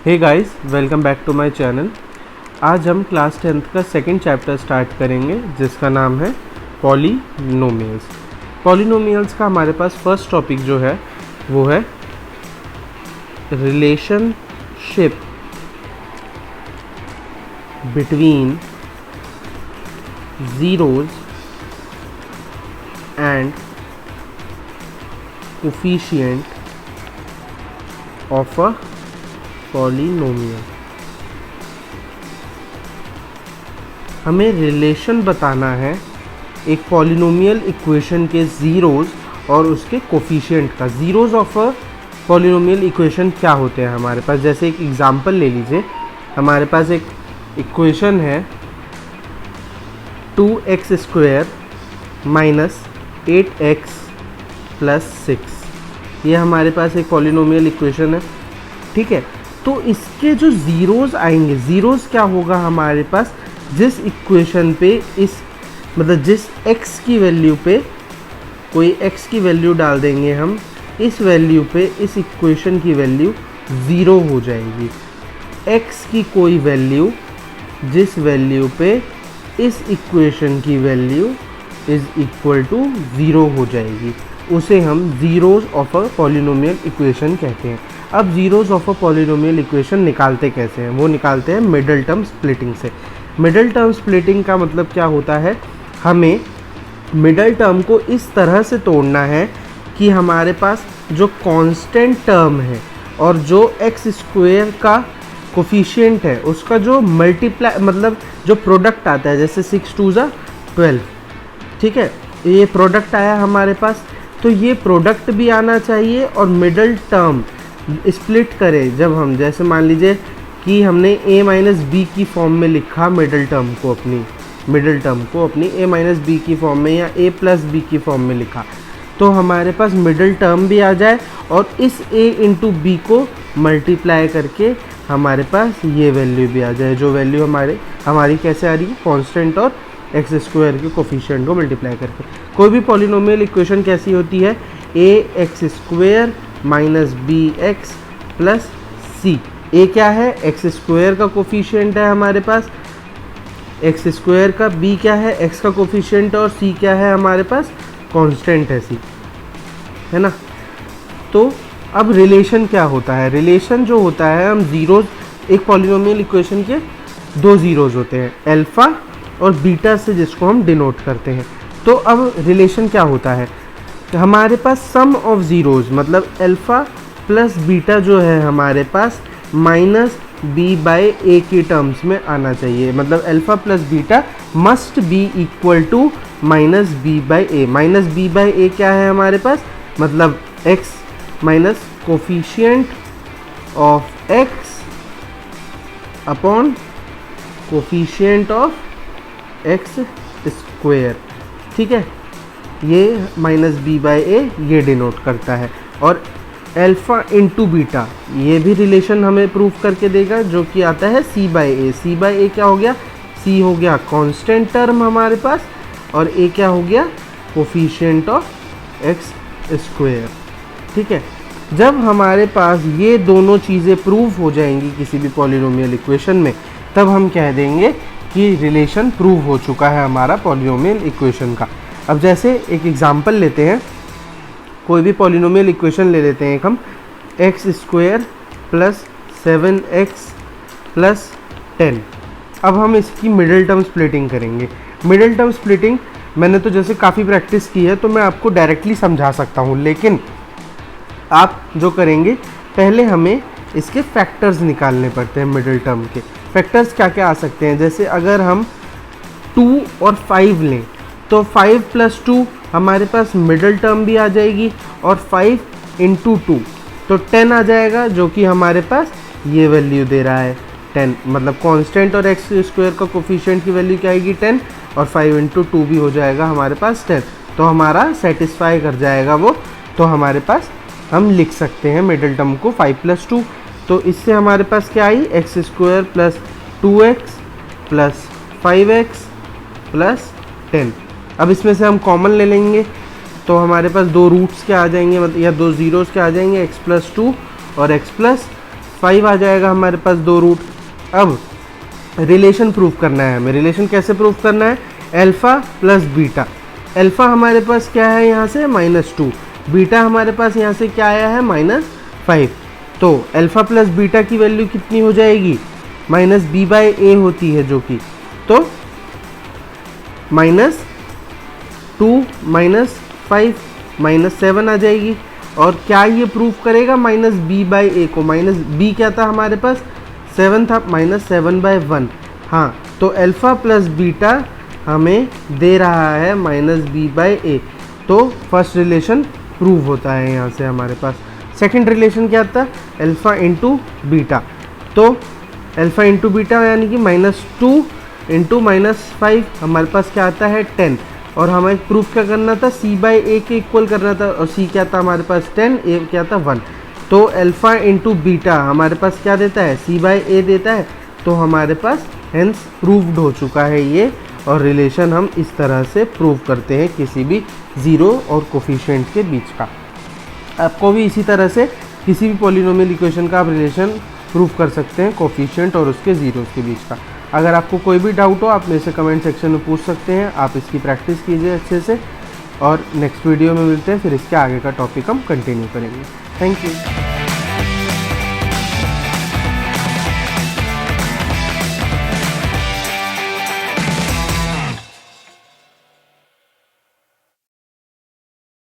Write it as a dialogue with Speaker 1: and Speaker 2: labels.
Speaker 1: Hey guys, welcome back to my channel. आज हम class 10th का सेकंड चैप्टर स्टार्ट करेंगे जिसका नाम है पॉलिनोमियल्स। पॉलिनोमियल्स का हमारे पास फर्स्ट टॉपिक जो है वो है relationship between zeros and coefficient of a polynomial. हमें रिलेशन बताना है एक पॉलिनोमियल इक्वेशन के ज़ीरोज़ और उसके कोफिशिएंट का। Zeros of a polynomial equation क्या होते हैं हमारे पास? जैसे एक एग्जांपल ले लीजिए, हमारे पास एक इक्वेशन है 2x² माइनस 8x प्लस 6। ये हमारे पास एक पॉलिनोमियल इक्वेशन है, ठीक है। तो इसके जो ज़ीरोज़ आएंगे, ज़ीरोज़ क्या होगा हमारे पास? जिस इक्वेशन पे मतलब जिस x की वैल्यू पे कोई x की वैल्यू डाल देंगे हम, इस वैल्यू पे इस इक्वेशन की वैल्यू 0 हो जाएगी। x की कोई वैल्यू जिस वैल्यू पे इस इक्वेशन की वैल्यू इज़ इक्वल टू 0 हो जाएगी, उसे हम zeros of a polynomial equation कहते हैं। अब zeros of a polynomial equation निकालते कैसे हैं? वो निकालते हैं मिडल टर्म स्प्लिटिंग से। मिडल टर्म स्प्लिटिंग का मतलब क्या होता है? हमें मिडल टर्म को इस तरह से तोड़ना है कि हमारे पास जो कांस्टेंट टर्म है और जो x² का कोफिशिएंट है उसका जो मल्टीप्लाई मतलब जो प्रोडक्ट आता है, जैसे 6 2 12, ठीक है, ये प्रोडक्ट आया हमारे पास, तो ये प्रोडक्ट भी आना चाहिए और मिडल टर्म स्प्लिट करें जब हम, जैसे मान लीजिए कि हमने a माइनस बी की फॉर्म में लिखा मिडल टर्म को अपनी a माइनस बी की फॉर्म में या a प्लस बी की फॉर्म में लिखा, तो हमारे पास मिडल टर्म भी आ जाए और इस a इंटू बी को मल्टीप्लाई करके हमारे पास ये वैल्यू भी आ जाए, जो वैल्यू हमारी कैसे आ रही है? कांस्टेंट और x² के कोफिशिएंट को मल्टीप्लाई करके। कोई भी पॉलिनोमियल इक्वेशन कैसी होती है? ax² minus bx plus c। a क्या है? x² का कोफिशिएंट है हमारे पास, x² का, b क्या है? x का कोफिशिएंट, और c क्या है हमारे पास? कांस्टेंट है c, है ना। तो अब रिलेशन क्या होता है? रिलेशन जो होता है, हम ज़ीरोज़, एक पॉलिनोमियल इक्वेशन के दो ज़ीरोज़ होते हैं, अल्फ़ा और बीटा से, जिसको हम डिनोट करते हैं। तो अब रिलेशन क्या होता है? हमारे पास सम ऑफ ज़ीरोज़ मतलब अल्फ़ा प्लस बीटा जो है हमारे पास माइनस बी बाई ए की टर्म्स में आना चाहिए। मतलब alpha plus beta must be equal to minus B by A. Minus B by A क्या है हमारे पास? मतलब x minus coefficient of x upon coefficient of x², ठीक है। ये माइनस बी बाई ए ये डिनोट करता है। और अल्फ़ा इंटू बीटा, ये भी रिलेशन हमें प्रूफ करके देगा, जो कि आता है c by A. c by A क्या हो गया? c हो गया कांस्टेंट टर्म हमारे पास, और a क्या हो गया? कोफिशिएंट ऑफ x², ठीक है। जब हमारे पास ये दोनों चीज़ें प्रूफ हो जाएंगी किसी भी पॉलिनोमियल इक्वेशन में, तब हम कह देंगे कि रिलेशन प्रूव हो चुका है हमारा पॉलिनोमियल इक्वेशन का। अब जैसे एक एग्जांपल लेते हैं, कोई भी पॉलिनोमियल इक्वेशन ले लेते हैं हम, x² प्लस 7x प्लस 10। अब हम इसकी मिडल टर्म स्प्लिटिंग करेंगे। मिडल टर्म स्प्लिटिंग मैंने तो जैसे काफ़ी प्रैक्टिस की है, तो मैं आपको डायरेक्टली समझा सकता हूँ, लेकिन आप जो करेंगे, पहले हमें इसके फैक्टर्स निकालने पड़ते हैं। मिडल टर्म के फैक्टर्स क्या क्या आ सकते हैं? जैसे अगर हम 2 और 5 लें, तो 5 प्लस 2 हमारे पास मिडल टर्म भी आ जाएगी, और 5 इंटू 2 तो 10 आ जाएगा, जो कि हमारे पास ये वैल्यू दे रहा है 10। मतलब कांस्टेंट और x² का कोफिशिएंट की वैल्यू क्या आएगी? 10, और 5 इंटू 2 भी हो जाएगा हमारे पास 10। तो हमारा सेटिस्फाई कर जाएगा वो। तो हमारे पास हम लिख सकते हैं मिडल टर्म को 5 प्लस 2। तो इससे हमारे पास क्या आई? x² plus 2x plus 5x plus 10। अब इसमें से हम कॉमन ले लेंगे, तो हमारे पास दो रूट्स क्या आ जाएंगे, मतलब या दो ज़ीरोज़ क्या आ जाएंगे? x प्लस 2 और x प्लस 5 आ जाएगा हमारे पास 2 रूट। अब रिलेशन प्रूव करना है हमें। रिलेशन कैसे प्रूव करना है? Alpha plus beta. अल्फ़ा हमारे पास क्या है यहाँ से -2, बीटा हमारे पास यहाँ से क्या आया है -5। तो अल्फ़ा प्लस बीटा की वैल्यू कितनी हो जाएगी? -b/a होती है जो कि, तो -2 -5 -7 आ जाएगी। और क्या ये प्रूव करेगा -b/a को? -b क्या था हमारे पास 7 था, -7/1। हाँ, तो अल्फ़ा प्लस बीटा हमें दे रहा है -b/a। तो फर्स्ट रिलेशन प्रूव होता है यहाँ से हमारे पास। सेकंड रिलेशन क्या था? Alpha into beta. तो अल्फ़ा इंटू बीटा यानी कि -2 इंटू -5 हमारे पास क्या आता है 10। और हमें प्रूफ क्या करना था? c/a के इक्वल करना था। और c क्या था हमारे पास 10, a क्या था 1। तो अल्फ़ा इंटू बीटा हमारे पास क्या देता है? c/a देता है। तो हमारे पास हेंस प्रूव्ड हो चुका है ये। और रिलेशन हम इस तरह से प्रूव करते हैं किसी भी ज़ीरो और कोफिशिएंट के बीच का। आपको भी इसी तरह से किसी भी पॉलिनोमियल इक्वेशन का आप रिलेशन प्रूव कर सकते हैं कोफिशिएंट और उसके ज़ीरोज़ के बीच का। अगर आपको कोई भी डाउट हो आप मेरे से कमेंट सेक्शन में पूछ सकते हैं। आप इसकी प्रैक्टिस कीजिए अच्छे से, और नेक्स्ट वीडियो में मिलते हैं, फिर इसके आगे का टॉपिक हम कंटिन्यू करेंगे। Thank you.